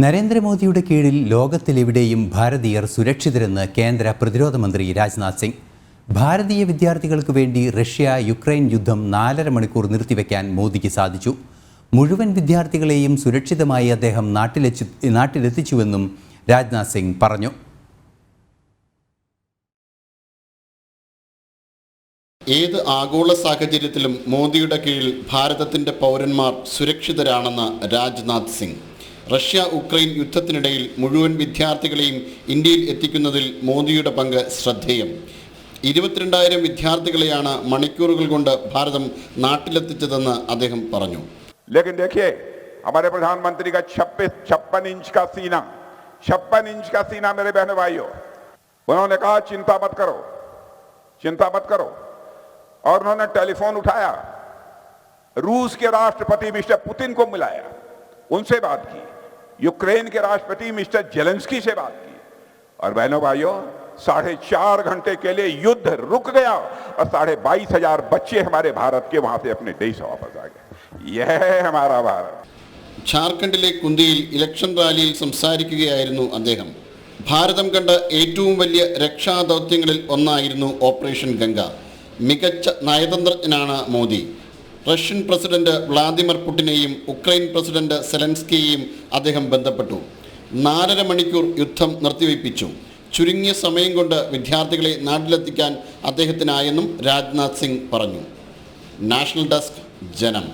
നരേന്ദ്രമോദിയുടെ കീഴിൽ ലോകത്തിലെവിടെയും ഭാരതീയർ സുരക്ഷിതരെന്ന് കേന്ദ്ര പ്രതിരോധ മന്ത്രി രാജ്നാഥ് സിംഗ്. ഭാരതീയ വിദ്യാർത്ഥികൾക്ക് വേണ്ടി റഷ്യ-യുക്രൈൻ യുദ്ധം 4.5 മണിക്കൂർ നിർത്തിവെക്കാൻ മോദിക്ക് സാധിച്ചു. മുഴുവൻ വിദ്യാർത്ഥികളെയും സുരക്ഷിതമായി അദ്ദേഹം നാട്ടിലെത്തിച്ചുവെന്നും രാജ്നാഥ് സിംഗ് പറഞ്ഞു. ഏത് ആഗോള സാഹചര്യത്തിലും മോദിയുടെ കീഴിൽ ഭാരതത്തിൻ്റെ പൗരന്മാർ സുരക്ഷിതരാണെന്ന് രാജ്നാഥ് സിംഗ്. റഷ്യ-ഉക്രൈൻ യുദ്ധത്തിനിടയിൽ മുഴുവൻ വിദ്യാർത്ഥികളെയും ഇന്ത്യയിൽ എത്തിക്കുന്നതിൽ മോദിയുടെ പങ്ക് ശ്രദ്ധേയം. 22,000 വിദ്യാർത്ഥികളെയാണ് മണിക്കൂറുകൾ കൊണ്ട് ഭാരതം നാട്ടിലെത്തിച്ചതെന്ന് അദ്ദേഹം പറഞ്ഞു. लेकिन देखिए हमारे प्रधानमंत्री का 56 इंच का सीना मेरे बहनों भाइयों, उन्होंने कहा चिंता मत करो और उन्होंने टेलीफोन उठाया, रूस के राष्ट्रपति मिस्टर पुतिन को मिलाया, उनसे बात की, यूक्रेन के राष्ट्रपति मिस्टर जेलेंस्की से बात की और बहनों भाइयों 4.5 घंटे के लिए युद्ध रुक गया और 22,500 बच्चे हमारे भारत के वहां से अपने देश वापस आ गए. यह है हमारा भारत. ജാർഖണ്ഡിലെ കുന്തിയിൽ ഇലക്ഷൻ റാലിയിൽ സംസാരിക്കുകയായിരുന്നു അദ്ദേഹം. ഭാരതം കണ്ട ഏറ്റവും വലിയ രക്ഷാദൗത്യങ്ങളിൽ ഒന്നായിരുന്നു ഓപ്പറേഷൻ ഗംഗ. മികച്ച നയതന്ത്രജ്ഞനാണ് മോദി. റഷ്യൻ പ്രസിഡന്റ് വ്ളാദിമിർ പുടിനെയും ഉക്രൈൻ പ്രസിഡന്റ് സെലൻസ്കിയെയും അദ്ദേഹം ബന്ധപ്പെട്ടു. 4.5 മണിക്കൂർ യുദ്ധം നിർത്തിവയ്പ്പിച്ചു. ചുരുങ്ങിയ സമയം കൊണ്ട് വിദ്യാർത്ഥികളെ നാട്ടിലെത്തിക്കാൻ അദ്ദേഹത്തിനായെന്നും രാജ്നാഥ് സിംഗ് പറഞ്ഞു. നാഷണൽ ഡെസ്ക്, ജനം.